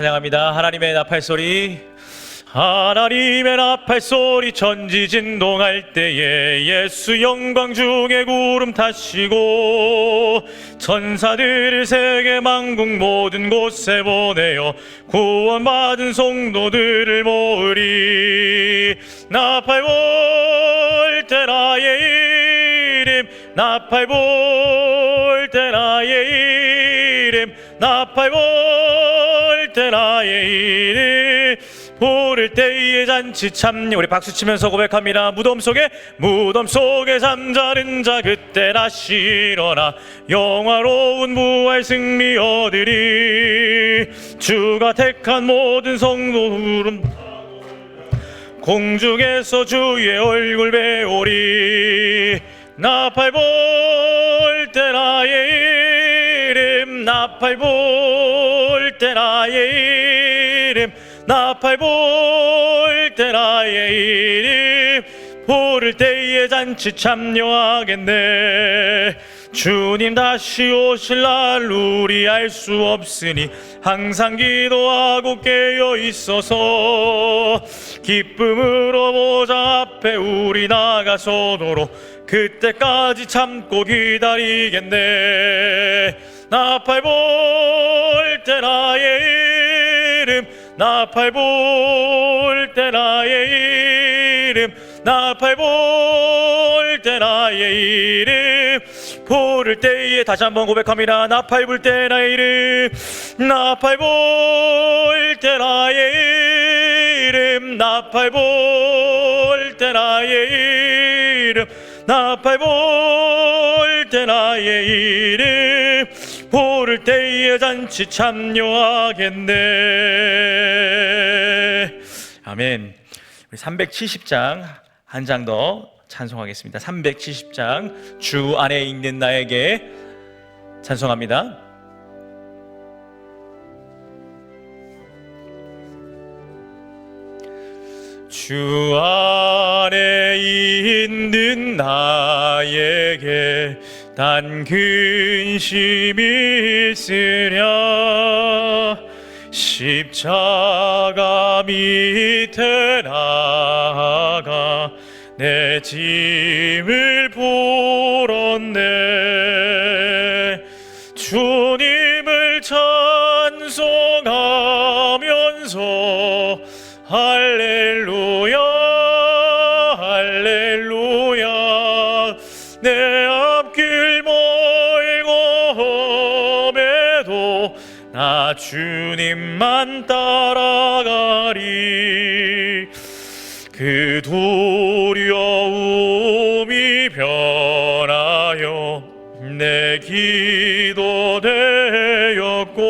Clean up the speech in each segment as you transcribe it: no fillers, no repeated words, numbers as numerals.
찬양합니다. 하나님의 나팔소리, 하나님의 나팔소리 천지진동할 때에 예수 영광 중에 구름 타시고 천사들을 세계 만국 모든 곳에 보내어 구원받은 성도들을 모으리. 나팔 불 때 나의 이름, 나팔 불 때 나의 이름, 나팔 불 때 나의 이름 부를 때의 잔치 참여. 우리 박수치면서 고백합니다. 무덤 속에 잠자는 자 그때 다시 일어나 영화로운 부활 승리 얻으리. 주가 택한 모든 성도 부름 공중에서 주의 얼굴 배우리. 나팔 불 때 나의 이름, 나팔 불 때 나의 이름, 나팔 불 때 나의 이름 부를 때에 잔치 참여하겠네. 주님 다시 오실 날 우리 알 수 없으니 항상 기도하고 깨어 있어서 기쁨으로 보좌 앞에 우리 나가서도록 그때까지 참고 기다리겠네. 나팔 불 때 나의 이름, 나팔 불 때 나의 이름, 나팔 불 때 나의 이름 부를 때에 다시 한번 고백합니다. 나팔 불 때 나의 이름, 나팔 불 때 나의 이름, 나팔 불 때 나의 이름, 나팔 불 때 나의 이름 부를 때에 잔치 참여하겠네. 아멘. 우리 370장 한 장 더 찬송하겠습니다. 370장 주 안에 있는 나에게 찬송합니다. 주 안에 있는 나에게 단 근심이 있으랴. 십자가 밑에 나아가 내 짐을 풀었네. 주님을 찬송하면서 할렐루야 할렐루야. 내 앞길 멀고 험해도 나 주님만 따라가리. 그 두려움이 변하여 내 기도 되었고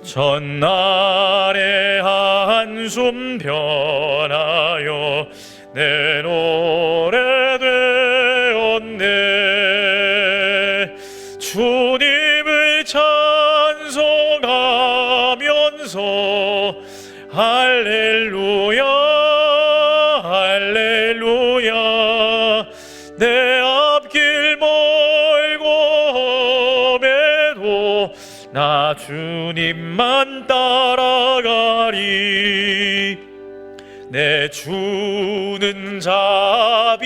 전날의 한숨 변하여 내 노래 되었네. 주님을 찬송하면서 할렐루야 할렐루야. 내 앞길 멀고 험해도 나 주님만 따라가리. 내 주는 자비하셔서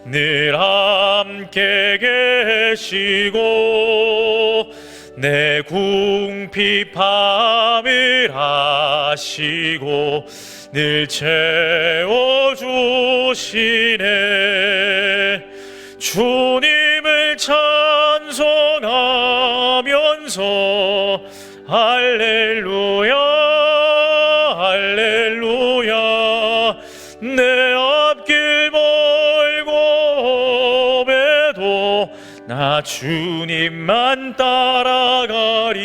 늘 함께 계시고 내 궁핍함을 아시고 늘 채워주시네. 주님을 찬송하면서 할렐루야 할렐루야. 내 앞길 멀고 험해도 나 주님만 따라가리.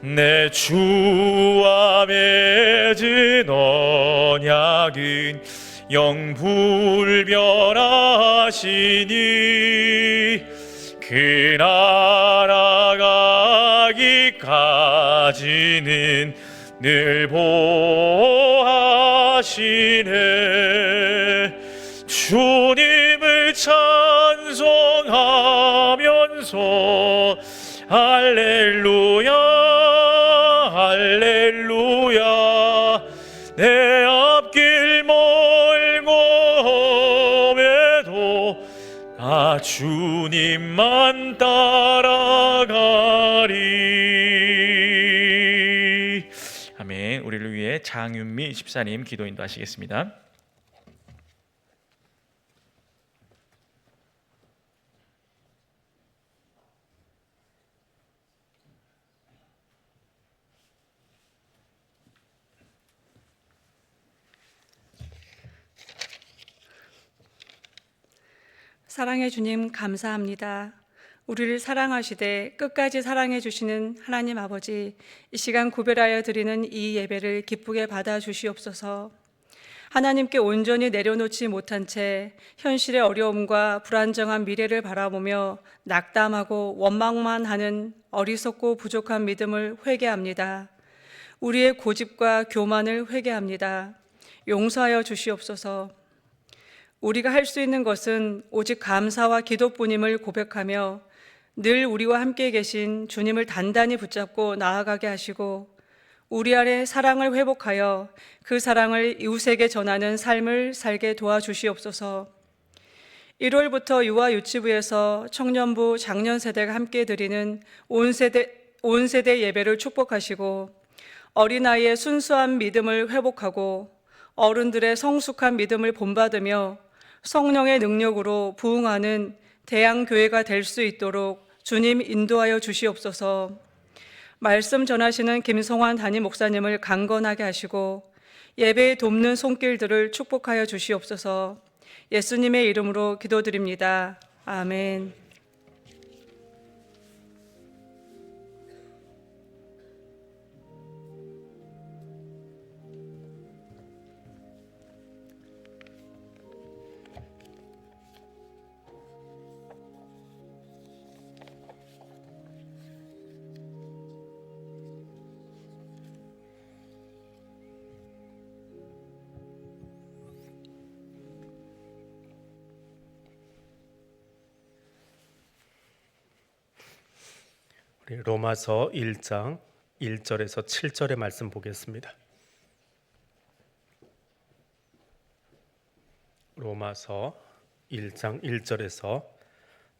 내 주와 맺은 언약은 영불변하시니 그 나라 가기까지는 늘 보호하시네. 주님을 찬송하면서 할렐루야 할렐루야 내 앞길 멀고매도 나 주님만 따라가리. 아멘. 우리를 위해 장윤미 집사님 기도 인도하시겠습니다. 사랑해 주님 감사합니다. 우리를 사랑하시되 끝까지 사랑해 주시는 하나님 아버지, 이 시간 구별하여 드리는 이 예배를 기쁘게 받아 주시옵소서. 하나님께 온전히 내려놓지 못한 채 현실의 어려움과 불안정한 미래를 바라보며 낙담하고 원망만 하는 어리석고 부족한 믿음을 회개합니다. 우리의 고집과 교만을 회개합니다. 용서하여 주시옵소서. 우리가 할 수 있는 것은 오직 감사와 기도뿐임을 고백하며 늘 우리와 함께 계신 주님을 단단히 붙잡고 나아가게 하시고 우리 안에 사랑을 회복하여 그 사랑을 이웃에게 전하는 삶을 살게 도와주시옵소서. 1월부터 유아 유치부에서 청년부 장년 세대가 함께 드리는 온 세대 예배를 축복하시고 어린아이의 순수한 믿음을 회복하고 어른들의 성숙한 믿음을 본받으며 성령의 능력으로 부흥하는 대양교회가 될 수 있도록 주님 인도하여 주시옵소서. 말씀 전하시는 김성환 담임 목사님을 강건하게 하시고 예배에 돕는 손길들을 축복하여 주시옵소서. 예수님의 이름으로 기도드립니다. 아멘. 로마서 1장 1절에서 7절의 말씀 보겠습니다. 로마서 1장 1절에서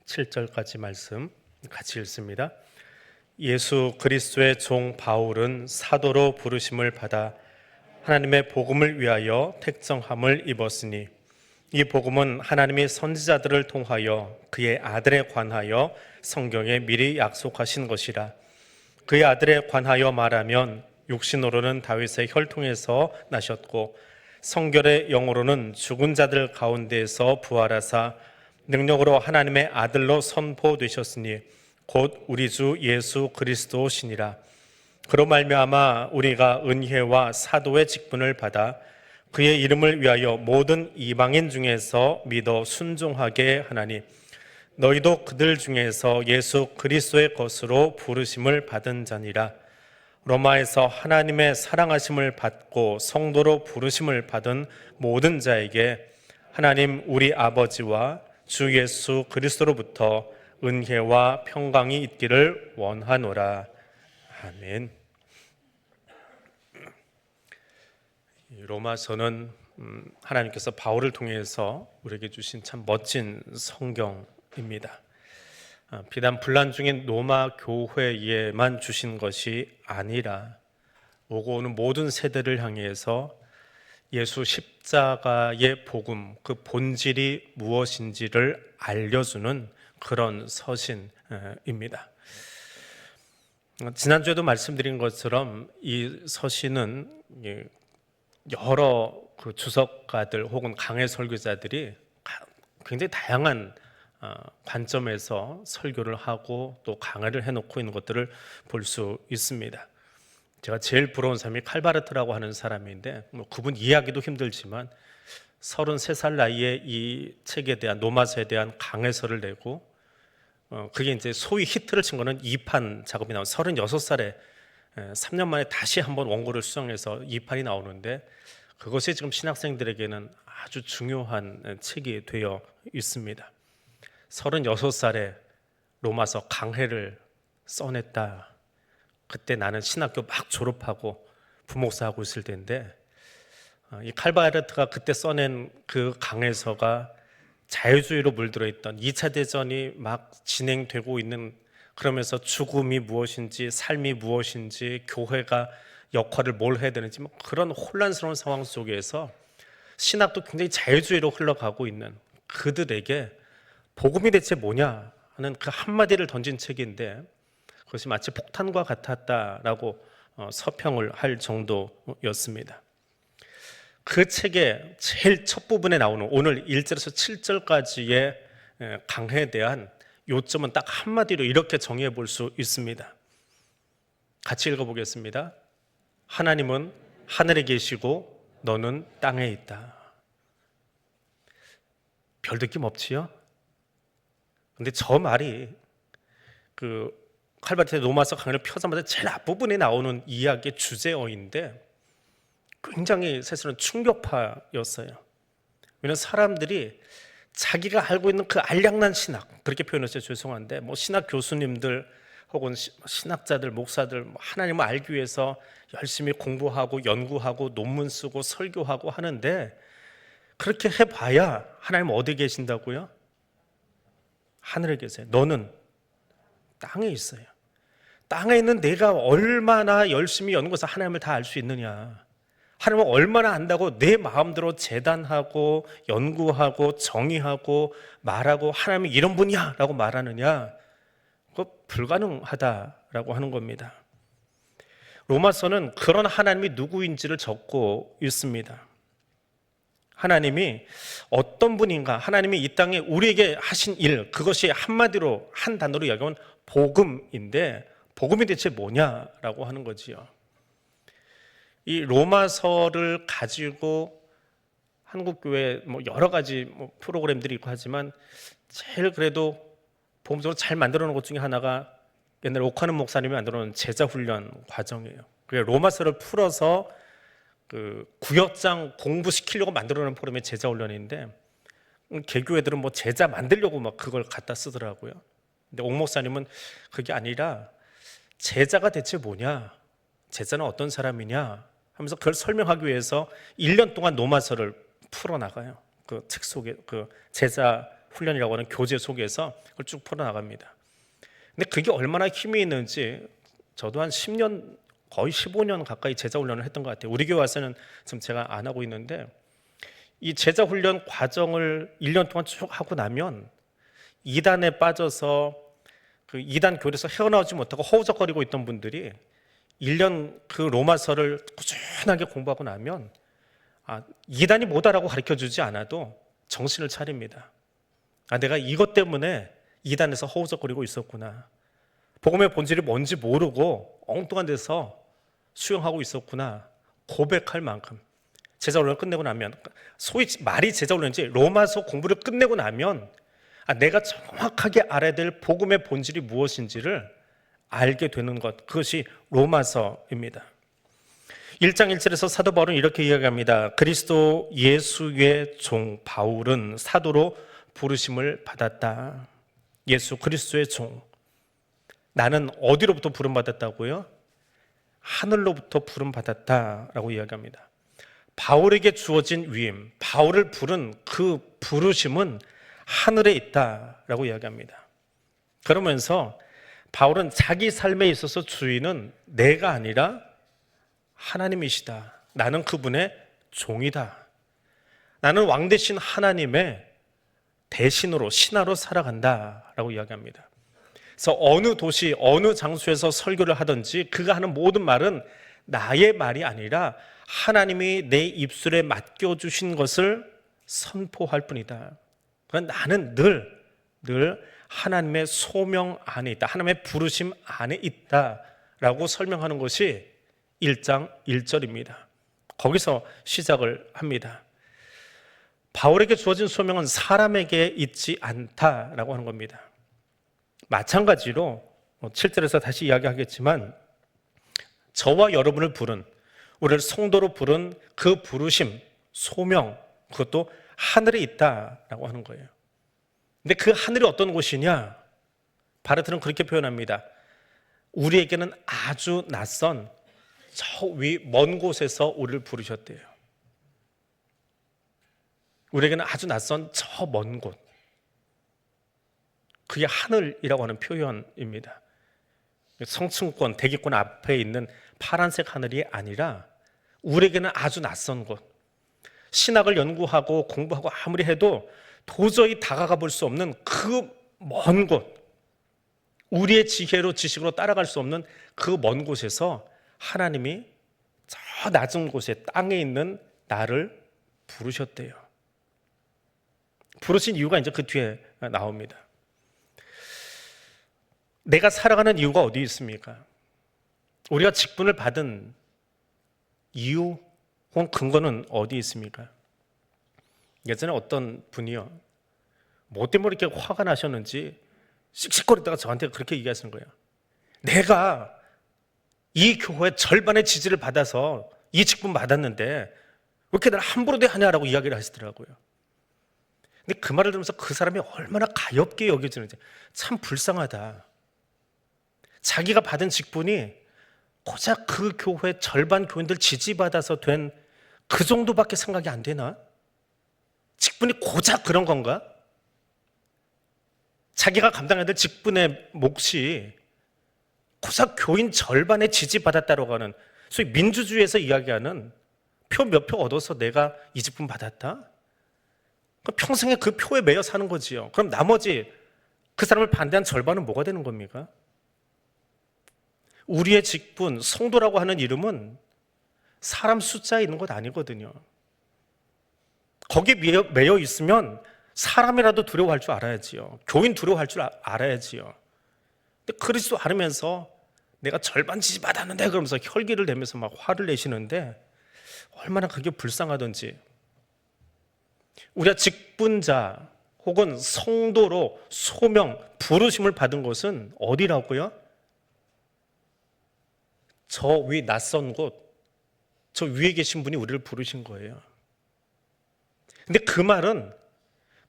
7절까지 말씀 같이 읽습니다. 예수 그리스도의 종 바울은 사도로 부르심을 받아 하나님의 복음을 위하여 택정함을 입었으니 이 복음은 하나님이 선지자들을 통하여 그의 아들에 관하여 성경에 미리 약속하신 것이라. 그의 아들에 관하여 말하면 육신으로는 다윗의 혈통에서 나셨고 성결의 영으로는 죽은 자들 가운데에서 부활하사 능력으로 하나님의 아들로 선포되셨으니 곧 우리 주 예수 그리스도시니라. 그로 말미암아 우리가 은혜와 사도의 직분을 받아 그의 이름을 위하여 모든 이방인 중에서 믿어 순종하게 하나니 너희도 그들 중에서 예수 그리스도의 것으로 부르심을 받은 자니라. 로마에서 하나님의 사랑하심을 받고 성도로 부르심을 받은 모든 자에게 하나님 우리 아버지와 주 예수 그리스도로부터 은혜와 평강이 있기를 원하노라. 아멘. 로마서는 하나님께서 바울을 통해서 우리에게 주신 참 멋진 성경입니다. 비단 분란 중인 로마 교회에만 주신 것이 아니라 오고 오는 모든 세대를 향해서 예수 십자가의 복음, 그 본질이 무엇인지를 알려주는 그런 서신입니다. 지난주에도 말씀드린 것처럼 이 서신은 여러 그 주석가들 혹은 강해 설교자들이 굉장히 다양한 관점에서 설교를 하고 또 강해를 해놓고 있는 것들을 볼 수 있습니다. 제가 제일 부러운 사람이 칼바르트라고 하는 사람인데 그분 이해하기도 힘들지만 33살 나이에 이 책에 대한 로마서에 대한 강해설을 내고 그게 이제 소위 히트를 친 거는 2판 작업이 나온 36살에 3년 만에 다시 한번 원고를 수정해서 2판이 나오는데 그것이 지금 신학생들에게는 아주 중요한 책이 되어 있습니다. 36살에 로마서 강해를 써냈다. 그때 나는 신학교 막 졸업하고 부목사하고 있을 때인데 이 칼바르트가 그때 써낸 그 강해서가 자유주의로 물들어 있던 2차 대전이 막 진행되고 있는, 그러면서 죽음이 무엇인지 삶이 무엇인지 교회가 역할을 뭘 해야 되는지 뭐 그런 혼란스러운 상황 속에서 신학도 굉장히 자유주의로 흘러가고 있는 그들에게 복음이 대체 뭐냐 하는 그 한마디를 던진 책인데 그것이 마치 폭탄과 같았다라고 서평을 할 정도였습니다. 그 책의 제일 첫 부분에 나오는 오늘 1절에서 7절까지의 강해에 대한 요점은 딱 한마디로 이렇게 정의해 볼 수 있습니다. 같이 읽어보겠습니다. 하나님은 하늘에 계시고 너는 땅에 있다. 별 느낌 없지요? 근데 저 말이 그 칼바르트의 로마서 강의를 펴자마자 제일 앞부분에 나오는 이야기의 주제어인데 굉장히 사실은 충격파였어요. 왜냐하면 사람들이 자기가 알고 있는 그 알량난 신학, 그렇게 표현해서 죄송한데 뭐 신학 교수님들 혹은 신학자들, 목사들 하나님을 알기 위해서 열심히 공부하고 연구하고 논문 쓰고 설교하고 하는데 그렇게 해봐야 하나님 어디 계신다고요? 하늘에 계세요. 너는 땅에 있어요. 땅에 있는 내가 얼마나 열심히 연구해서 하나님을 다 알 수 있느냐, 하나님을 얼마나 안다고 내 마음대로 재단하고 연구하고 정의하고 말하고 하나님이 이런 분이야 라고 말하느냐, 그거 불가능하다라고 하는 겁니다. 로마서는 그런 하나님이 누구인지를 적고 있습니다. 하나님이 어떤 분인가, 하나님이 이 땅에 우리에게 하신 일, 그것이 한마디로 한 단어로 이야기하면 복음인데 복음이 대체 뭐냐라고 하는 거지요. 이 로마서를 가지고 한국교회 뭐 여러 가지 프로그램들이 있고 하지만 제일 그래도 복음적으로 잘 만들어 놓은 것 중에 하나가 옛날에 옥하는 목사님이 만들어 놓은 제자훈련 과정이에요. 그게 로마서를 풀어서 그 구역장 공부시키려고 만들어 놓은 프로그램이 제자훈련인데 개교회들은 뭐 제자 만들려고 막 그걸 갖다 쓰더라고요. 근데 옥 목사님은 그게 아니라 제자가 대체 뭐냐, 제자는 어떤 사람이냐 하면서 그걸 설명하기 위해서 1년 동안 로마서를 풀어나가요. 그 책 속에, 그 제자 훈련이라고 하는 교재 속에서 그걸 쭉 풀어나갑니다. 근데 그게 얼마나 힘이 있는지 저도 한 10년, 거의 15년 가까이 제자 훈련을 했던 것 같아요. 우리 교회 와서는 지금 제가 안 하고 있는데 이 제자 훈련 과정을 1년 동안 쭉 하고 나면 이단에 빠져서 그 이단 교회에서 헤어나오지 못하고 허우적거리고 있던 분들이 1년 그 로마서를 꾸준하게 공부하고 나면 이단이 뭐다라고 가르쳐주지 않아도 정신을 차립니다. 내가 이것 때문에 이단에서 허우적거리고 있었구나, 복음의 본질이 뭔지 모르고 엉뚱한 데서 수용하고 있었구나 고백할 만큼 제자훈련을 끝내고 나면, 소위 말이 제자훈련인지 로마서 공부를 끝내고 나면 내가 정확하게 알아야 될 복음의 본질이 무엇인지를 알게 되는 것, 그것이 로마서입니다. 1장 1절에서 사도 바울은 이렇게 이야기합니다. 그리스도 예수의 종 바울은 사도로 부르심을 받았다. 예수 그리스도의 종. 나는 어디로부터 부름받았다고요? 하늘로부터 부름받았다라고 이야기합니다. 바울에게 주어진 위임, 바울을 부른 그 부르심은 하늘에 있다라고 이야기합니다. 그러면서 바울은 자기 삶에 있어서 주인은 내가 아니라 하나님이시다. 나는 그분의 종이다. 나는 왕 대신 하나님의 대신으로 신하로 살아간다라고 이야기합니다. 그래서 어느 도시 어느 장소에서 설교를 하든지 그가 하는 모든 말은 나의 말이 아니라 하나님이 내 입술에 맡겨주신 것을 선포할 뿐이다. 그러니까 나는 늘 하나님의 소명 안에 있다, 하나님의 부르심 안에 있다라고 설명하는 것이 1장 1절입니다. 거기서 시작을 합니다. 바울에게 주어진 소명은 사람에게 있지 않다라고 하는 겁니다. 마찬가지로 7절에서 다시 이야기하겠지만 저와 여러분을 부른, 우리를 성도로 부른 그 부르심, 소명, 그것도 하늘에 있다라고 하는 거예요. 근데 그 하늘이 어떤 곳이냐? 바르트는 그렇게 표현합니다. 우리에게는 아주 낯선 저 위 먼 곳에서 우리를 부르셨대요. 우리에게는 아주 낯선 저 먼 곳, 그게 하늘이라고 하는 표현입니다. 성층권, 대기권 앞에 있는 파란색 하늘이 아니라 우리에게는 아주 낯선 곳, 신학을 연구하고 공부하고 아무리 해도 도저히 다가가 볼 수 없는 그 먼 곳, 우리의 지혜로 지식으로 따라갈 수 없는 그 먼 곳에서 하나님이 저 낮은 곳에 땅에 있는 나를 부르셨대요. 부르신 이유가 이제 그 뒤에 나옵니다. 내가 살아가는 이유가 어디 있습니까? 우리가 직분을 받은 이유 혹은 근거는 어디 있습니까? 예전에 어떤 분이요, 뭐 때문에 이렇게 화가 나셨는지 씩씩거리다가 저한테 그렇게 얘기하시는 거예요. 내가 이 교회 절반의 지지를 받아서 이 직분 받았는데 왜 이렇게 날 함부로 대하냐라고 이야기를 하시더라고요. 근데 그 말을 들으면서 그 사람이 얼마나 가엾게 여겨지는지 참 불쌍하다. 자기가 받은 직분이 고작 그 교회 절반 교인들 지지받아서 된 그 정도밖에 생각이 안 되나? 직분이 고작 그런 건가? 자기가 감당해야 될 직분의 몫이 고작 교인 절반의 지지받았다고 하는 소위 민주주의에서 이야기하는 표 몇 표 얻어서 내가 이 직분 받았다? 평생에 그 표에 매여 사는 거지요. 그럼 나머지 그 사람을 반대한 절반은 뭐가 되는 겁니까? 우리의 직분, 성도라고 하는 이름은 사람 숫자에 있는 것 아니거든요. 거기에 매여 있으면 사람이라도 두려워할 줄 알아야지요. 교인 두려워할 줄 알아야지요. 근데 그러지도 않으면서 내가 절반 지지 받았는데 그러면서 혈기를 내면서 막 화를 내시는데 얼마나 그게 불쌍하던지. 우리가 직분자 혹은 성도로 소명, 부르심을 받은 곳은 어디라고요? 저 위 낯선 곳, 저 위에 계신 분이 우리를 부르신 거예요. 근데 그 말은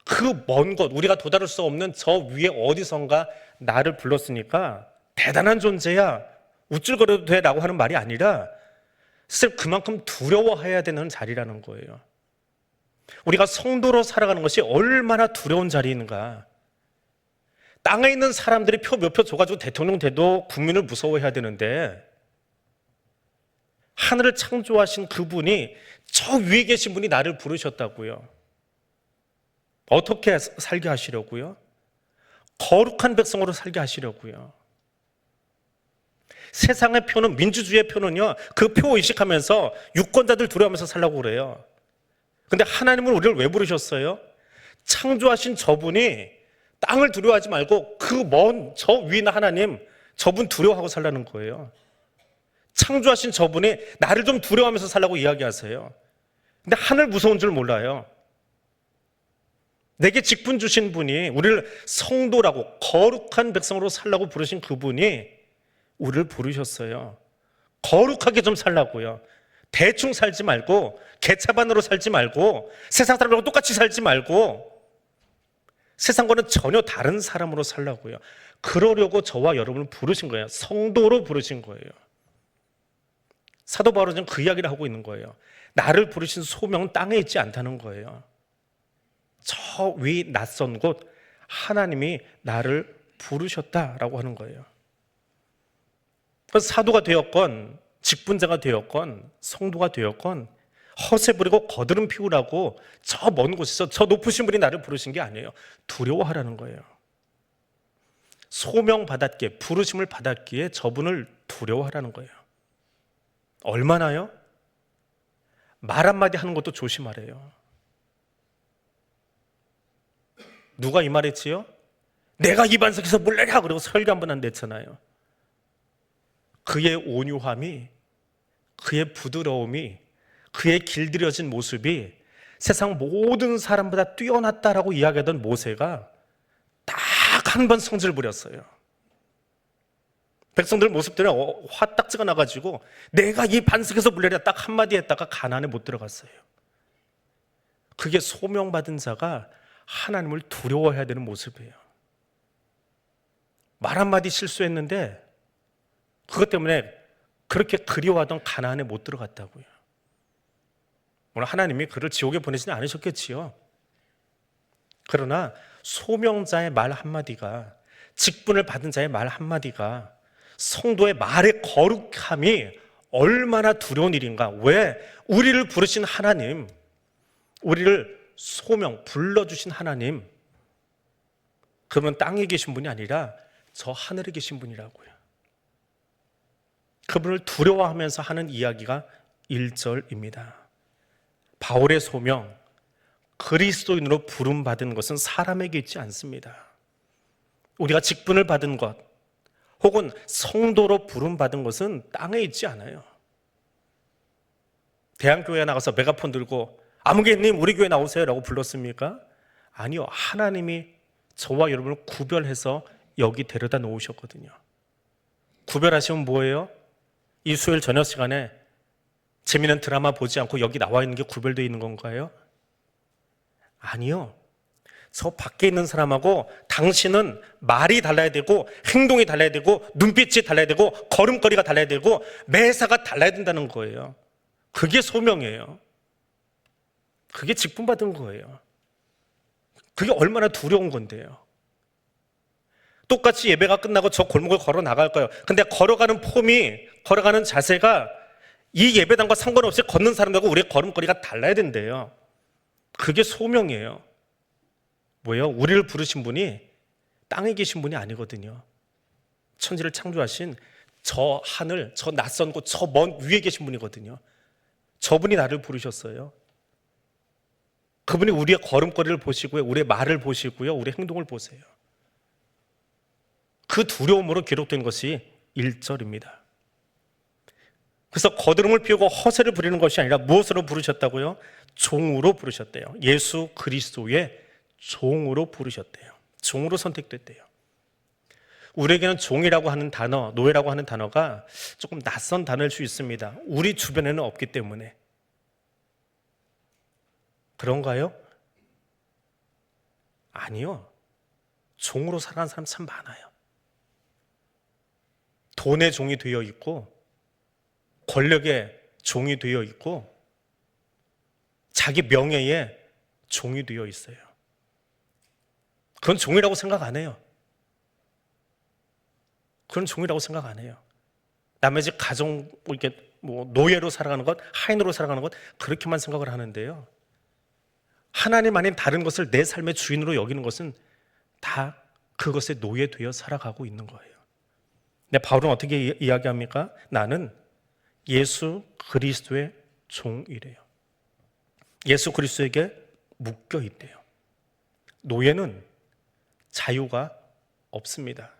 그 먼 곳, 우리가 도달할 수 없는 저 위에 어디선가 나를 불렀으니까 대단한 존재야, 우쭐거려도 돼 라고 하는 말이 아니라 사실 그만큼 두려워해야 되는 자리라는 거예요. 우리가 성도로 살아가는 것이 얼마나 두려운 자리인가. 땅에 있는 사람들이 표 몇 표 줘가지고 대통령 돼도 국민을 무서워해야 되는데 하늘을 창조하신 그분이 저 위에 계신 분이 나를 부르셨다고요. 어떻게 살게 하시려고요? 거룩한 백성으로 살게 하시려고요. 세상의 표는, 민주주의의 표는요, 그 표 의식하면서 유권자들 두려워하면서 살라고 그래요. 근데 하나님은 우리를 왜 부르셨어요? 창조하신 저분이 땅을 두려워하지 말고 그 먼 저 위인 하나님, 저분 두려워하고 살라는 거예요. 창조하신 저분이 나를 좀 두려워하면서 살라고 이야기하세요. 근데 하늘 무서운 줄 몰라요. 내게 직분 주신 분이, 우리를 성도라고 거룩한 백성으로 살라고 부르신 그분이 우리를 부르셨어요. 거룩하게 좀 살라고요. 대충 살지 말고, 개차반으로 살지 말고, 세상 사람들하고 똑같이 살지 말고, 세상과는 전혀 다른 사람으로 살라고요. 그러려고 저와 여러분을 부르신 거예요. 성도로 부르신 거예요. 사도 바울은 그 이야기를 하고 있는 거예요. 나를 부르신 소명은 땅에 있지 않다는 거예요. 저 위 낯선 곳, 하나님이 나를 부르셨다라고 하는 거예요. 그래서 사도가 되었건, 직분자가 되었건, 성도가 되었건 허세 부리고 거드름 피우라고 저 먼 곳에서 저 높으신 분이 나를 부르신 게 아니에요. 두려워하라는 거예요. 소명 받았기에, 부르심을 받았기에 저분을 두려워하라는 거예요. 얼마나요? 말 한마디 하는 것도 조심하래요. 누가 이 말했지요? 내가 이 반석에서 물 내랴 그러고 설교 한 번 안 냈잖아요. 그의 온유함이, 그의 부드러움이, 그의 길들여진 모습이 세상 모든 사람보다 뛰어났다라고 이야기하던 모세가 딱 한 번 성질 부렸어요. 백성들 모습들이 화딱지가 나가지고 내가 이 반석에서 물 내랴 딱 한마디 했다가 가나안에 못 들어갔어요. 그게 소명받은 자가 하나님을 두려워해야 되는 모습이에요. 말 한마디 실수했는데 그것 때문에 그렇게 그리워하던 가나안에 못 들어갔다고요. 물론 하나님이 그를 지옥에 보내지는 않으셨겠지요. 그러나 소명자의 말 한마디가, 직분을 받은 자의 말 한마디가, 성도의 말의 거룩함이 얼마나 두려운 일인가. 왜? 우리를 부르신 하나님, 우리를 소명, 불러주신 하나님, 그러면 땅에 계신 분이 아니라 저 하늘에 계신 분이라고요. 그분을 두려워하면서 하는 이야기가 1절입니다. 바울의 소명, 그리스도인으로 부름받은 것은 사람에게 있지 않습니다. 우리가 직분을 받은 것, 혹은 성도로 부름받은 것은 땅에 있지 않아요. 대한교회에 나가서 메가폰 들고 아무개님 우리 교회 나오세요 라고 불렀습니까? 아니요. 하나님이 저와 여러분을 구별해서 여기 데려다 놓으셨거든요. 구별하시면 뭐예요? 이 수요일 저녁 시간에 재미있는 드라마 보지 않고 여기 나와 있는 게 구별되어 있는 건가요? 아니요. 저 밖에 있는 사람하고 당신은 말이 달라야 되고 행동이 달라야 되고 눈빛이 달라야 되고 걸음걸이가 달라야 되고 매사가 달라야 된다는 거예요. 그게 소명이에요. 그게 직분받은 거예요. 그게 얼마나 두려운 건데요. 똑같이 예배가 끝나고 저 골목을 걸어 나갈까요? 근데 걸어가는 폼이, 걸어가는 자세가 이 예배당과 상관없이 걷는 사람들하고 우리의 걸음걸이가 달라야 된대요. 그게 소명이에요. 뭐예요? 우리를 부르신 분이 땅에 계신 분이 아니거든요. 천지를 창조하신 저 하늘, 저 낯선 곳, 저 먼 위에 계신 분이거든요. 저분이 나를 부르셨어요. 그분이 우리의 걸음걸이를 보시고요, 우리의 말을 보시고요, 우리의 행동을 보세요. 그 두려움으로 기록된 것이 1절입니다. 그래서 거드름을 피우고 허세를 부리는 것이 아니라 무엇으로 부르셨다고요? 종으로 부르셨대요. 예수 그리스도의 종으로 부르셨대요. 종으로 선택됐대요. 우리에게는 종이라고 하는 단어, 노예라고 하는 단어가 조금 낯선 단어일 수 있습니다. 우리 주변에는 없기 때문에. 그런가요? 아니요. 종으로 살아가는 사람 참 많아요. 돈의 종이 되어 있고, 권력의 종이 되어 있고, 자기 명예의 종이 되어 있어요. 그건 종이라고 생각 안 해요. 그건 종이라고 생각 안 해요. 남의 집 가정, 이렇게 노예로 살아가는 것, 하인으로 살아가는 것, 그렇게만 생각을 하는데요. 하나님 아닌 다른 것을 내 삶의 주인으로 여기는 것은 다 그것에 노예되어 살아가고 있는 거예요. 근데 바울은 어떻게 이야기합니까? 나는 예수 그리스도의 종이래요. 예수 그리스도에게 묶여 있대요. 노예는 자유가 없습니다.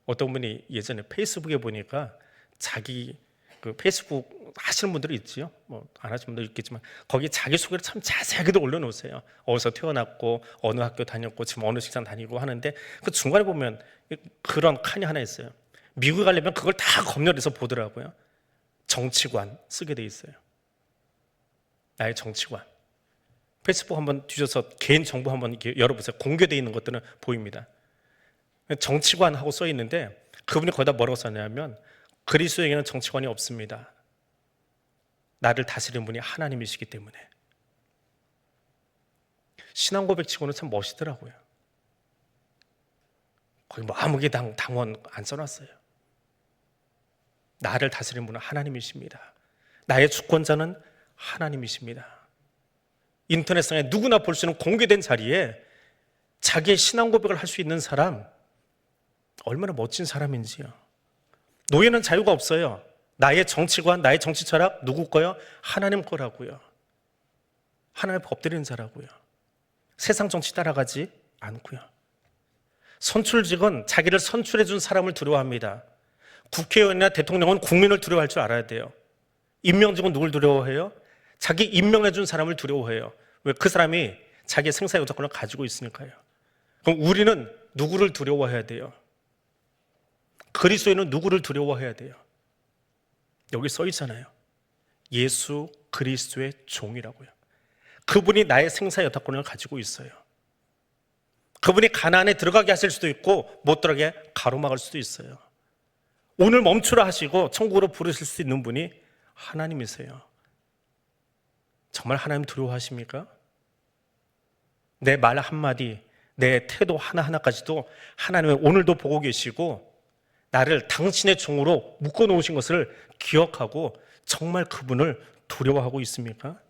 어떤 분이 예전에 페이스북에 보니까 자기 그 페이스북 하시는 분들이 있지요. 뭐 안 하시는 분도 있겠지만 거기 자기 소개를 참 자세하게도 올려놓으세요. 어디서 태어났고 어느 학교 다녔고 지금 어느 직장 다니고 하는데 그 중간에 보면 그런 칸이 하나 있어요. 미국에 가려면 그걸 다 검열해서 보더라고요. 정치관 쓰게 돼 있어요. 나의 정치관. 페이스북 한번 뒤져서 개인 정보 한번 이렇게 열어보세요. 공개되어 있는 것들은 보입니다. 정치관하고 써 있는데 그분이 거기다 뭐라고 썼냐면 그리스도에게는 정치관이 없습니다. 나를 다스리는 분이 하나님이시기 때문에. 신앙 고백치고는 참 멋있더라고요. 거기 뭐 아무개 당원 안 써놨어요. 나를 다스리는 분은 하나님이십니다. 나의 주권자는 하나님이십니다. 인터넷상에 누구나 볼 수 있는 공개된 자리에 자기의 신앙 고백을 할 수 있는 사람, 얼마나 멋진 사람인지요. 노예는 자유가 없어요. 나의 정치관, 나의 정치 철학 누구 거요? 하나님 거라고요. 하나님의 법 드리는 자라고요. 세상 정치 따라가지 않고요. 선출직은 자기를 선출해 준 사람을 두려워합니다. 국회의원이나 대통령은 국민을 두려워할 줄 알아야 돼요. 임명직은 누굴 두려워해요? 자기 임명해 준 사람을 두려워해요. 왜? 그 사람이 자기의 생사 요자권을 가지고 있으니까요. 그럼 우리는 누구를 두려워해야 돼요? 그리스도인은 누구를 두려워해야 돼요? 여기 써 있잖아요. 예수 그리스도의 종이라고요. 그분이 나의 생사 여타권을 가지고 있어요. 그분이 가나안에 들어가게 하실 수도 있고 못 들어가게 가로막을 수도 있어요. 오늘 멈추라 하시고 천국으로 부르실 수 있는 분이 하나님이세요. 정말 하나님 두려워하십니까? 내 말 한마디, 내 태도 하나하나까지도 하나님은 오늘도 보고 계시고 나를 당신의 종으로 묶어놓으신 것을 기억하고 정말 그분을 두려워하고 있습니까?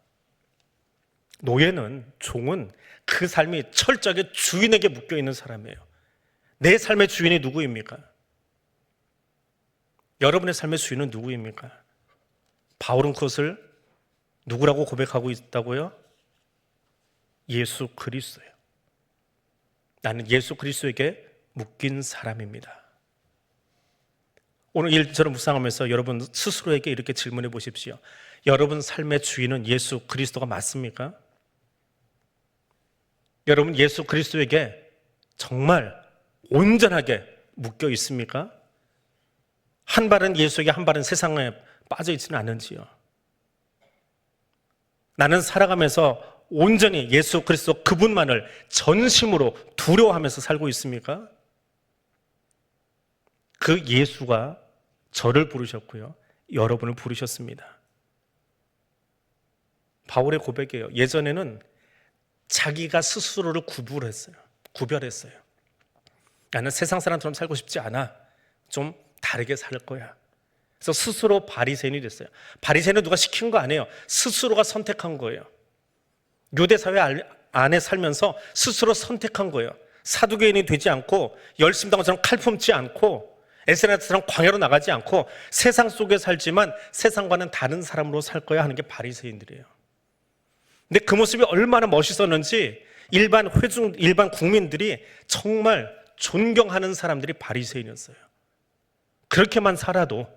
노예는, 종은 그 삶이 철저하게 주인에게 묶여있는 사람이에요. 내 삶의 주인이 누구입니까? 여러분의 삶의 주인은 누구입니까? 바울은 그것을 누구라고 고백하고 있다고요? 예수 그리스도예요. 나는 예수 그리스도에게 묶인 사람입니다. 오늘 일절을 묵상하면서 여러분 스스로에게 이렇게 질문해 보십시오. 여러분 삶의 주인은 예수 그리스도가 맞습니까? 여러분 예수 그리스도에게 정말 온전하게 묶여 있습니까? 한 발은 예수에게 한 발은 세상에 빠져 있지는 않은지요. 나는 살아가면서 온전히 예수 그리스도 그분만을 전심으로 두려워하면서 살고 있습니까? 그 예수가 저를 부르셨고요. 여러분을 부르셨습니다. 바울의 고백이에요. 예전에는 자기가 스스로를 구별했어요. 나는 세상 사람처럼 살고 싶지 않아. 좀 다르게 살 거야. 그래서 스스로 바리새인이 됐어요. 바리새인은 누가 시킨 거 아니에요. 스스로가 선택한 거예요. 유대 사회 안에 살면서 스스로 선택한 거예요. 사두개인이 되지 않고 열심당처럼 칼 품지 않고 에스라처럼 광야로 나가지 않고 세상 속에 살지만 세상과는 다른 사람으로 살 거야 하는 게 바리새인들이에요. 근데 그 모습이 얼마나 멋있었는지 일반 국민들이 정말 존경하는 사람들이 바리새인이었어요. 그렇게만 살아도,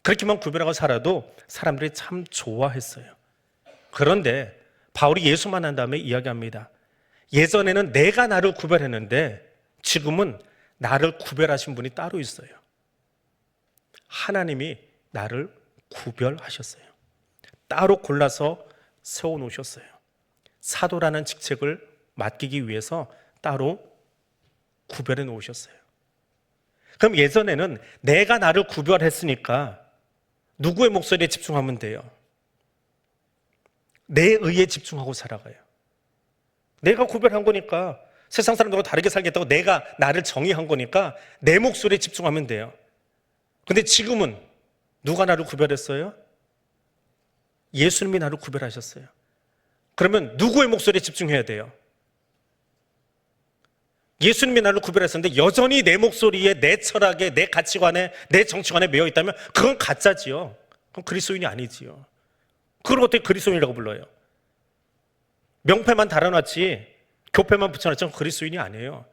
그렇게만 구별하고 살아도 사람들이 참 좋아했어요. 그런데 바울이 예수 만난 다음에 이야기합니다. 예전에는 내가 나를 구별했는데 지금은 나를 구별하신 분이 따로 있어요. 하나님이 나를 구별하셨어요. 따로 골라서 세워놓으셨어요. 사도라는 직책을 맡기기 위해서 따로 구별해 놓으셨어요. 그럼 예전에는 내가 나를 구별했으니까 누구의 목소리에 집중하면 돼요? 내 의에 집중하고 살아가요. 내가 구별한 거니까 세상 사람들과 다르게 살겠다고 내가 나를 정의한 거니까 내 목소리에 집중하면 돼요. 근데 지금은 누가 나를 구별했어요? 예수님이 나를 구별하셨어요. 그러면 누구의 목소리에 집중해야 돼요? 예수님이 나를 구별했었는데 여전히 내 목소리에, 내 철학에, 내 가치관에, 내 정치관에 매여 있다면 그건 가짜지요. 그건 그리스도인이 아니지요. 그걸 어떻게 그리스도인이라고 불러요? 명패만 달아놨지 교패만 붙여놨지 그리스도인이 아니에요.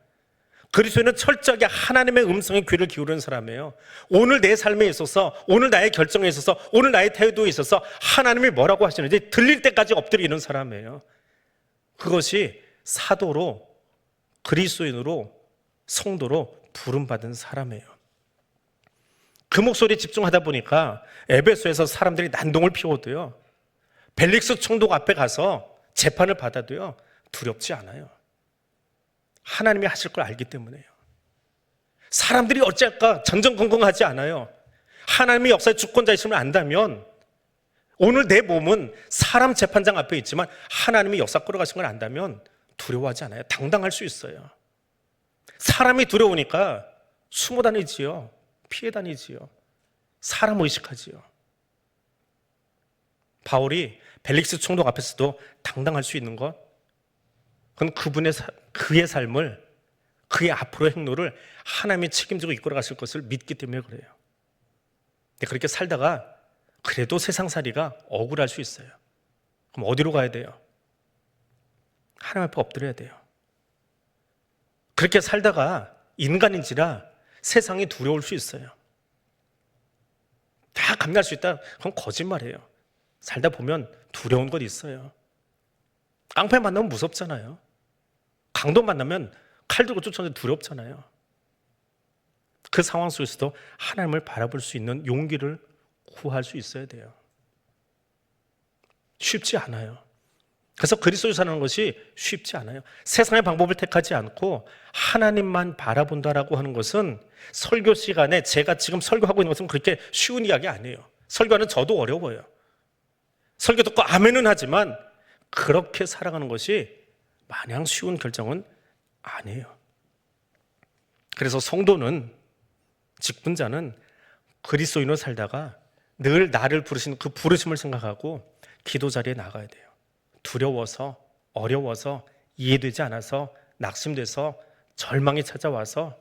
그리스도인은 철저하게 하나님의 음성에 귀를 기울이는 사람이에요. 오늘 내 삶에 있어서, 오늘 나의 결정에 있어서, 오늘 나의 태도에 있어서 하나님이 뭐라고 하시는지 들릴 때까지 엎드리는 사람이에요. 그것이 사도로, 그리스도인으로, 성도로 부름받은 사람이에요. 그 목소리에 집중하다 보니까 에베소에서 사람들이 난동을 피워도요, 벨릭스 총독 앞에 가서 재판을 받아도요 두렵지 않아요. 하나님이 하실 걸 알기 때문에요. 사람들이 어쩔까 전전긍긍하지 않아요. 하나님이 역사의 주권자이심을 안다면 오늘 내 몸은 사람 재판장 앞에 있지만 하나님이 역사 끌어가신 걸 안다면 두려워하지 않아요. 당당할 수 있어요. 사람이 두려우니까 숨어 다니지요. 피해 다니지요. 사람 의식하지요. 바울이 벨릭스 총독 앞에서도 당당할 수 있는 것, 그건 그의 삶을, 그의 앞으로의 행로를 하나님이 책임지고 이끌어갔을 것을 믿기 때문에 그래요. 근데 그렇게 살다가 그래도 세상살이가 억울할 수 있어요. 그럼 어디로 가야 돼요? 하나님 앞에 엎드려야 돼요. 그렇게 살다가 인간인지라 세상이 두려울 수 있어요. 다 감내할 수 있다? 그건 거짓말이에요. 살다 보면 두려운 것 있어요. 깡패 만나면 무섭잖아요. 강도 만나면 칼 들고 쫓아오는데 두렵잖아요. 그 상황 속에서도 하나님을 바라볼 수 있는 용기를 구할 수 있어야 돼요. 쉽지 않아요. 그래서 그리스도를 사는 것이 쉽지 않아요. 세상의 방법을 택하지 않고 하나님만 바라본다라고 하는 것은 설교 시간에 제가 지금 설교하고 있는 것은 그렇게 쉬운 이야기 아니에요. 설교하는 저도 어려워요. 설교 듣고 아멘은 하지만 그렇게 살아가는 것이 마냥 쉬운 결정은 아니에요. 그래서 성도는, 직분자는 그리스도인으로 살다가 늘 나를 부르신 그 부르심을 생각하고 기도 자리에 나가야 돼요. 두려워서, 어려워서, 이해되지 않아서, 낙심돼서, 절망이 찾아와서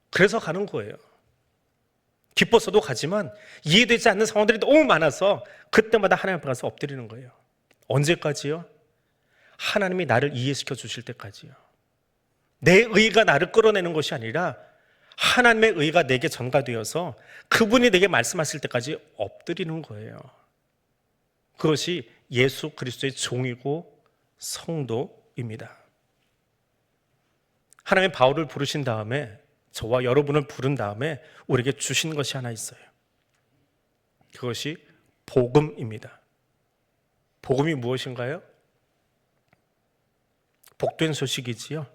그래서 가는 거예요. 기뻐서도 가지만 이해되지 않는 상황들이 너무 많아서 그때마다 하나님 앞에 가서 엎드리는 거예요. 언제까지요? 하나님이 나를 이해시켜 주실 때까지요. 내 의가 나를 끌어내는 것이 아니라 하나님의 의가 내게 전가되어서 그분이 내게 말씀하실 때까지 엎드리는 거예요. 그것이 예수 그리스도의 종이고 성도입니다. 하나님의 바울을 부르신 다음에, 저와 여러분을 부른 다음에 우리에게 주신 것이 하나 있어요. 그것이 복음입니다. 복음이 무엇인가요? 복된 소식이지요.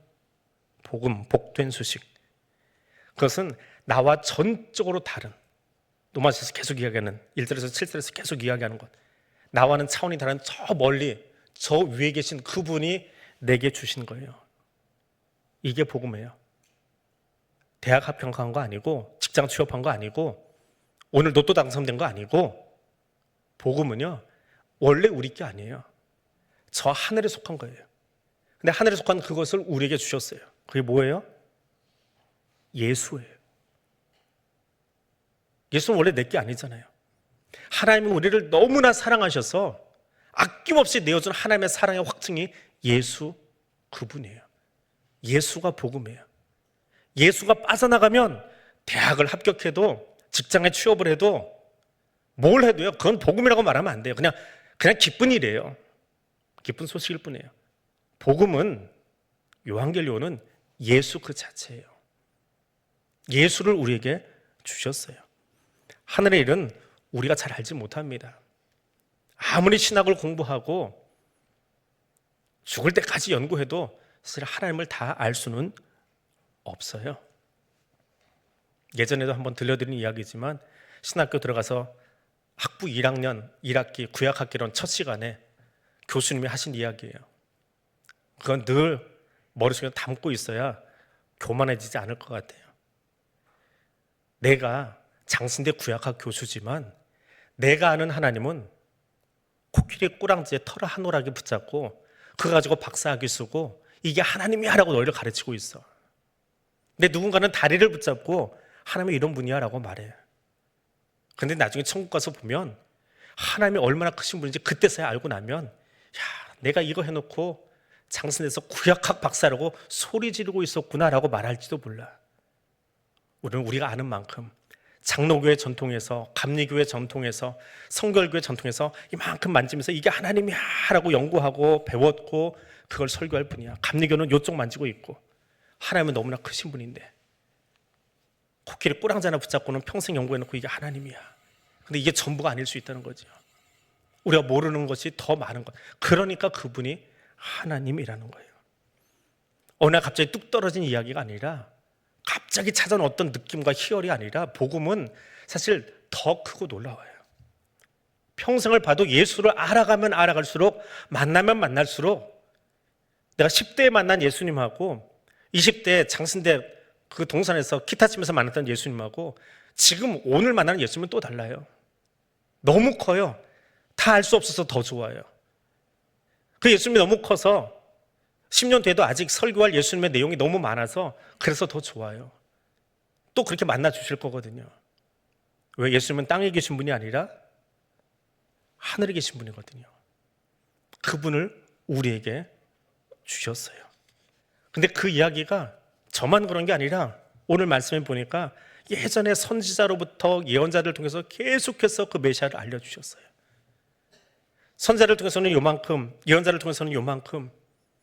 복음, 복된 소식. 그것은 나와 전적으로 다른, 로마서에서 계속 이야기하는, 1절에서 7절에서 계속 이야기하는 것, 나와는 차원이 다른 저 멀리, 저 위에 계신 그분이 내게 주신 거예요. 이게 복음이에요. 대학 합격한 거 아니고, 직장 취업한 거 아니고, 오늘 로또 당첨된 거 아니고, 복음은요 원래 우리 게 아니에요. 저 하늘에 속한 거예요. 근데 하늘에 속한 그것을 우리에게 주셨어요. 그게 뭐예요? 예수예요. 예수는 원래 내 게 아니잖아요. 하나님은 우리를 너무나 사랑하셔서 아낌없이 내어준 하나님의 사랑의 확증이 예수 그분이에요. 예수가 복음이에요. 예수가 빠져나가면 대학을 합격해도, 직장에 취업을 해도, 뭘 해도요 그건 복음이라고 말하면 안 돼요. 그냥 기쁜 일이에요. 기쁜 소식일 뿐이에요. 복음은, 요한계시록은 예수 그 자체예요. 예수를 우리에게 주셨어요. 하늘의 일은 우리가 잘 알지 못합니다. 아무리 신학을 공부하고 죽을 때까지 연구해도 사실 하나님을 다 알 수는 없어요. 예전에도 한번 들려드린 이야기지만 신학교 들어가서 학부 1학년 1학기 구약학기론 첫 시간에 교수님이 하신 이야기예요. 그건 늘 머릿속에 담고 있어야 교만해지지 않을 것 같아요. 내가 장신대 구약학 교수지만 내가 아는 하나님은 코끼리 꼬랑지에 털을 한 오락에 붙잡고 그거 가지고 박사학위 쓰고 이게 하나님이야 라고 너희를 가르치고 있어. 근데 누군가는 다리를 붙잡고 하나님이 이런 분이야 라고 말해. 근데 나중에 천국 가서 보면 하나님이 얼마나 크신 분인지 그때서야 알고 나면, 야, 내가 이거 해놓고 장신대에서 구약학 박사라고 소리 지르고 있었구나 라고 말할지도 몰라. 우리는 우리가 아는 만큼 장로교회 전통에서, 감리교회 전통에서, 성결교회 전통에서 이만큼 만지면서 이게 하나님이야 라고 연구하고 배웠고 그걸 설교할 뿐이야. 감리교는 요쪽 만지고 있고, 하나님은 너무나 크신 분인데 코끼리 꼬랑지 하나 붙잡고는 평생 연구해놓고 이게 하나님이야. 근데 이게 전부가 아닐 수 있다는 거죠. 우리가 모르는 것이 더 많은 것. 그러니까 그분이 하나님이라는 거예요. 어느 날 갑자기 뚝 떨어진 이야기가 아니라, 갑자기 찾아온 어떤 느낌과 희열이 아니라, 복음은 사실 더 크고 놀라워요. 평생을 봐도 예수를 알아가면 알아갈수록, 만나면 만날수록, 내가 10대에 만난 예수님하고 20대에 장신대 그 동산에서 기타 치면서 만났던 예수님하고 지금 오늘 만나는 예수님은 또 달라요. 너무 커요. 다 알 수 없어서 더 좋아요. 그 예수님이 너무 커서 10년 뒤에도 아직 설교할 예수님의 내용이 너무 많아서 그래서 더 좋아요. 또 그렇게 만나 주실 거거든요. 왜? 예수님은 땅에 계신 분이 아니라 하늘에 계신 분이거든요. 그분을 우리에게 주셨어요. 근데 그 이야기가 저만 그런 게 아니라 오늘 말씀해 보니까 예전에 선지자로부터 예언자들 통해서 계속해서 그 메시아를 알려주셨어요. 선지자를 통해서는 요만큼, 예언자를 통해서는 요만큼,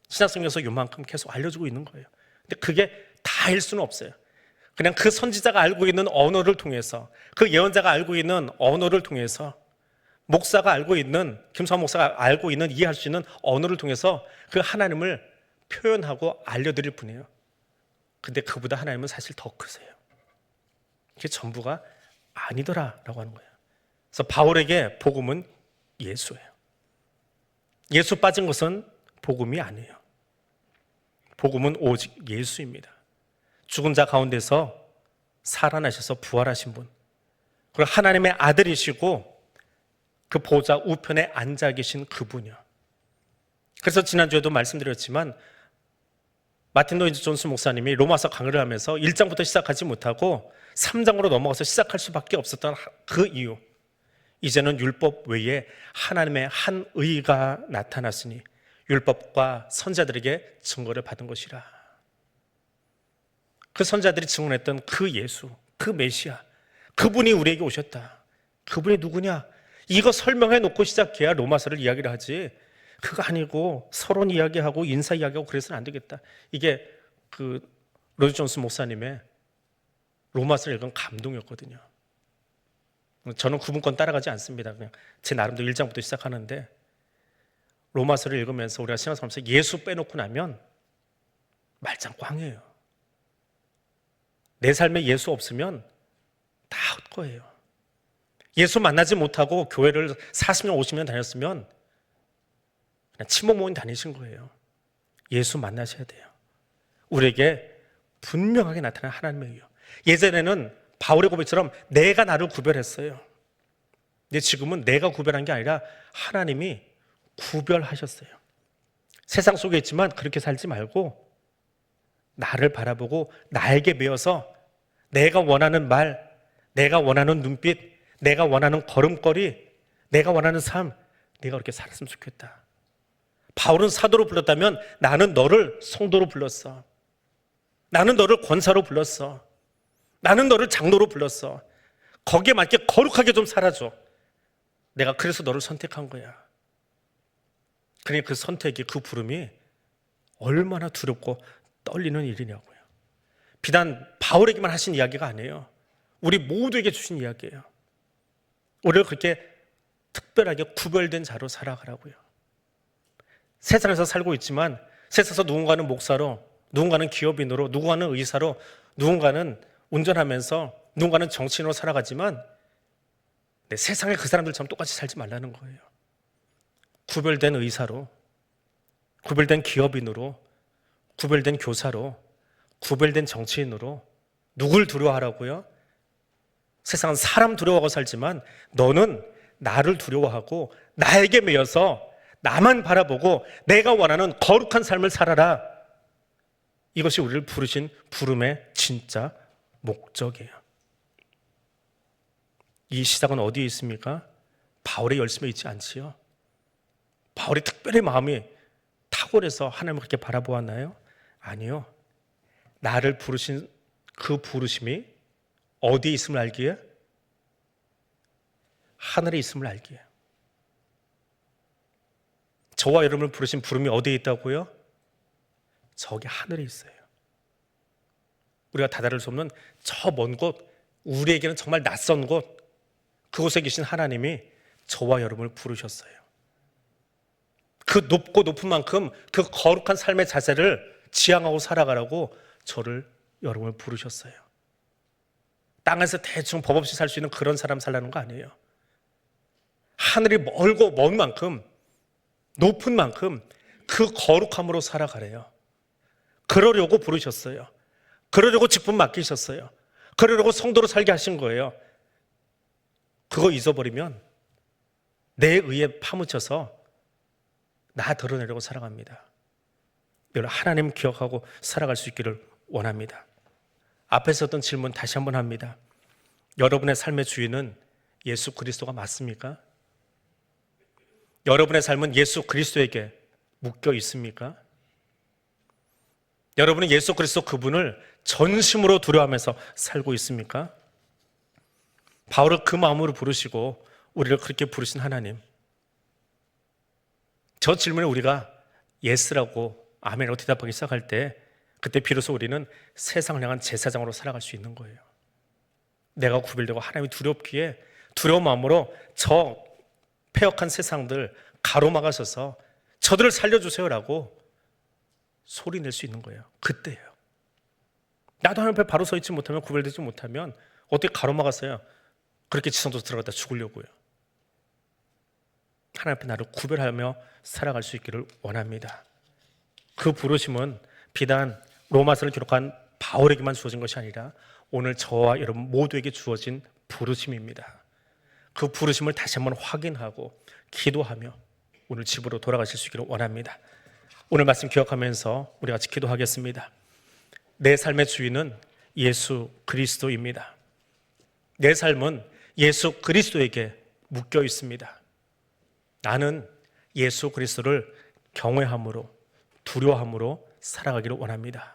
신약성경에서 요만큼 계속 알려주고 있는 거예요. 근데 그게 다일 수는 없어요. 그냥 그 선지자가 알고 있는 언어를 통해서, 그 예언자가 알고 있는 언어를 통해서 목사가 알고 있는, 김수환 목사가 알고 있는, 이해할 수 있는 언어를 통해서 그 하나님을 표현하고 알려드릴 뿐이에요. 근데 그보다 하나님은 사실 더 크세요. 그게 전부가 아니더라라고 하는 거예요. 그래서 바울에게 복음은 예수예요. 예수 빠진 것은 복음이 아니에요. 복음은 오직 예수입니다. 죽은 자 가운데서 살아나셔서 부활하신 분, 그리고 하나님의 아들이시고 그 보좌 우편에 앉아 계신 그분이요. 그래서 지난주에도 말씀드렸지만 마틴 로이드 존스 목사님이 로마서 강의를 하면서 1장부터 시작하지 못하고 3장으로 넘어가서 시작할 수밖에 없었던 그 이유, 이제는 율법 외에 하나님의 한 의가 나타났으니 율법과 선자들에게 증거를 받은 것이라. 그 선자들이 증언했던 그 예수, 그 메시아, 그분이 우리에게 오셨다. 그분이 누구냐? 이거 설명해 놓고 시작해야 로마서를 이야기를 하지. 그거 아니고 서론 이야기하고 인사 이야기하고 그래서는 안 되겠다. 이게 그 로이드 존스 목사님의 로마서를 읽은 감동이었거든요. 저는 그분 건 따라가지 않습니다. 그냥 제 나름대로 1장부터 시작하는데, 로마서를 읽으면서 우리가 신앙생활하면서 예수 빼놓고 나면 말짱꽝이에요. 내 삶에 예수 없으면 다 헛거예요. 예수 만나지 못하고 교회를 40년 50년 다녔으면 그냥 친목 모임 다니신 거예요. 예수 만나셔야 돼요. 우리에게 분명하게 나타난 하나님의 의요. 예전에는 바울의 고백처럼 내가 나를 구별했어요. 근데 지금은 내가 구별한 게 아니라 하나님이 구별하셨어요. 세상 속에 있지만 그렇게 살지 말고 나를 바라보고 나에게 매어서 내가 원하는 말, 내가 원하는 눈빛, 내가 원하는 걸음걸이, 내가 원하는 삶, 내가 그렇게 살았으면 좋겠다. 바울은 사도로 불렀다면 나는 너를 성도로 불렀어. 나는 너를 권사로 불렀어. 나는 너를 장로로 불렀어. 거기에 맞게 거룩하게 좀 살아줘. 내가 그래서 너를 선택한 거야. 그러니까 그 선택이, 그 부름이 얼마나 두렵고 떨리는 일이냐고요. 비단 바울에게만 하신 이야기가 아니에요. 우리 모두에게 주신 이야기예요. 우리를 그렇게 특별하게 구별된 자로 살아가라고요. 세상에서 살고 있지만 세상에서 누군가는 목사로, 누군가는 기업인으로, 누군가는 의사로, 누군가는 운전하면서, 누군가는 정치인으로 살아가지만 세상에 그 사람들처럼 똑같이 살지 말라는 거예요. 구별된 의사로, 구별된 기업인으로, 구별된 교사로, 구별된 정치인으로. 누굴 두려워하라고요? 세상은 사람 두려워하고 살지만 너는 나를 두려워하고 나에게 매여서 나만 바라보고 내가 원하는 거룩한 삶을 살아라. 이것이 우리를 부르신 부름의 진짜 목적이에요. 이 시작은 어디에 있습니까? 바울의 열심에 있지 않지요. 바울이 특별히 마음이 탁월해서 하나님을 그렇게 바라보았나요? 아니요. 나를 부르신 그 부르심이 어디에 있음을 알기에? 하늘에 있음을 알기에. 저와 여러분을 부르신 부름이 어디에 있다고요? 저기 하늘에 있어요. 우리가 다다를 수 없는 저 먼 곳, 우리에게는 정말 낯선 곳, 그곳에 계신 하나님이 저와 여러분을 부르셨어요. 그 높고 높은 만큼 그 거룩한 삶의 자세를 지향하고 살아가라고 저를, 여러분을 부르셨어요. 땅에서 대충 법 없이 살 수 있는 그런 사람 살라는 거 아니에요. 하늘이 멀고 먼 만큼, 높은 만큼 그 거룩함으로 살아가래요. 그러려고 부르셨어요. 그러려고 직분 맡기셨어요. 그러려고 성도로 살게 하신 거예요. 그거 잊어버리면 내 의에 파묻혀서 나 드러내려고 살아갑니다. 여러분, 하나님 기억하고 살아갈 수 있기를 원합니다. 앞에서 했던 질문 다시 한번 합니다. 여러분의 삶의 주인은 예수 그리스도가 맞습니까? 여러분의 삶은 예수 그리스도에게 묶여 있습니까? 여러분은 예수 그리스도 그분을 전심으로 두려워하면서 살고 있습니까? 바울을 그 마음으로 부르시고 우리를 그렇게 부르신 하나님, 저 질문에 우리가 예스라고 아멘이라고 대답하기 시작할 때, 그때 비로소 우리는 세상을 향한 제사장으로 살아갈 수 있는 거예요. 내가 구별되고 하나님이 두렵기에 두려운 마음으로 저 폐역한 세상들 가로막아서서 저들을 살려주세요라고 소리 낼 수 있는 거예요. 그때예요. 나도 하나님 앞에 바로 서 있지 못하면, 구별되지 못하면 어떻게 가로막았어요? 그렇게 지성도서 들어갔다 죽으려고요. 하나님 앞에 나를 구별하며 살아갈 수 있기를 원합니다. 그 부르심은 비단 로마서를 기록한 바울에게만 주어진 것이 아니라 오늘 저와 여러분 모두에게 주어진 부르심입니다. 그 부르심을 다시 한번 확인하고 기도하며 오늘 집으로 돌아가실 수 있기를 원합니다. 오늘 말씀 기억하면서 우리 같이 기도하겠습니다. 내 삶의 주인은 예수 그리스도입니다. 내 삶은 예수 그리스도에게 묶여 있습니다. 나는 예수 그리스도를 경외함으로, 두려워함으로 살아가기를 원합니다.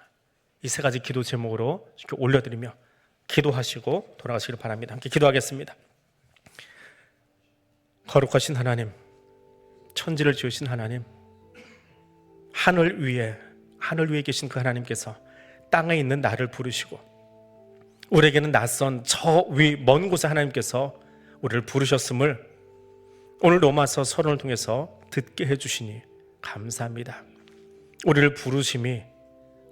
이 세 가지 기도 제목으로 이렇게 올려드리며 기도하시고 돌아가시기를 바랍니다. 함께 기도하겠습니다. 거룩하신 하나님, 천지를 지으신 하나님, 하늘 위에 계신 그 하나님께서 땅에 있는 나를 부르시고 우리에게는 낯선 저 위 먼 곳에 하나님께서 우리를 부르셨음을 오늘 로마서 서론을 통해서 듣게 해주시니 감사합니다. 우리를 부르심이,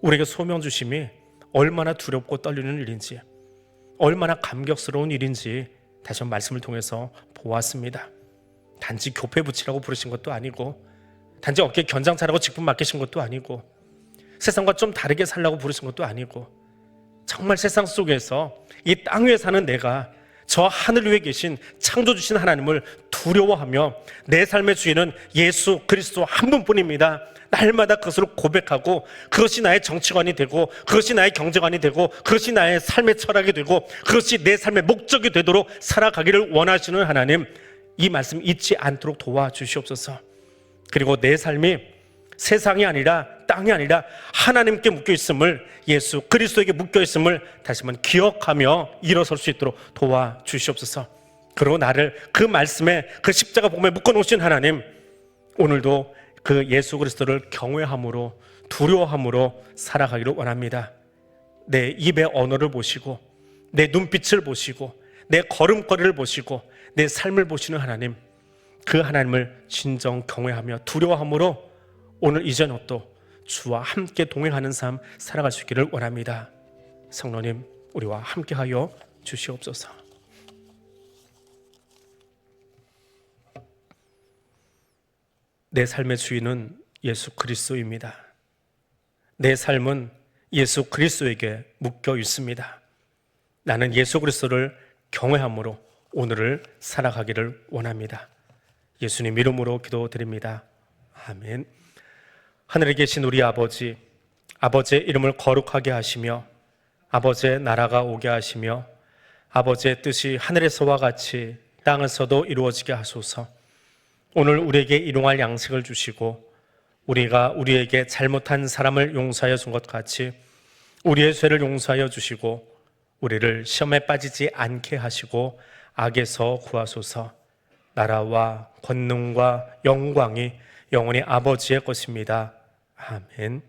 우리에게 소명 주심이 얼마나 두렵고 떨리는 일인지, 얼마나 감격스러운 일인지 다시 한번 말씀을 통해서 보았습니다. 단지 교패 붙이라고 부르신 것도 아니고, 단지 어깨에 견장차라고 직분 맡기신 것도 아니고, 세상과 좀 다르게 살라고 부르신 것도 아니고, 정말 세상 속에서 이 땅 위에 사는 내가 저 하늘 위에 계신 창조주신 하나님을 두려워하며 내 삶의 주인은 예수 그리스도 한 분뿐입니다. 날마다 그것을 고백하고 그것이 나의 정치관이 되고 그것이 나의 경제관이 되고 그것이 나의 삶의 철학이 되고 그것이 내 삶의 목적이 되도록 살아가기를 원하시는 하나님, 이 말씀 잊지 않도록 도와주시옵소서. 그리고 내 삶이 세상이 아니라 땅이 아니라 하나님께 묶여 있음을, 예수 그리스도에게 묶여 있음을 다시 한번 기억하며 일어설 수 있도록 도와주시옵소서. 그리고 나를 그 말씀에, 그 십자가 복음에 묶어 놓으신 하나님, 오늘도 그 예수 그리스도를 경외함으로, 두려워함으로 살아가기를 원합니다. 내 입의 언어를 보시고 내 눈빛을 보시고 내 걸음걸이를 보시고 내 삶을 보시는 하나님, 그 하나님을 진정 경외하며 두려워함으로 오늘 이제는 또 주와 함께 동행하는 삶 살아갈 수 있기를 원합니다. 성령님, 우리와 함께하여 주시옵소서. 내 삶의 주인은 예수 그리스도입니다. 내 삶은 예수 그리스도에게 묶여 있습니다. 나는 예수 그리스도를 경외함으로 오늘을 살아가기를 원합니다. 예수님 이름으로 기도드립니다. 아멘. 하늘에 계신 우리 아버지, 아버지의 이름을 거룩하게 하시며 아버지의 나라가 오게 하시며 아버지의 뜻이 하늘에서와 같이 땅에서도 이루어지게 하소서. 오늘 우리에게 일용할 양식을 주시고 우리가 우리에게 잘못한 사람을 용서하여 준 것 같이 우리의 죄를 용서하여 주시고 우리를 시험에 빠지지 않게 하시고 악에서 구하소서. 나라와 권능과 영광이 영원히 아버지의 것입니다. 아멘.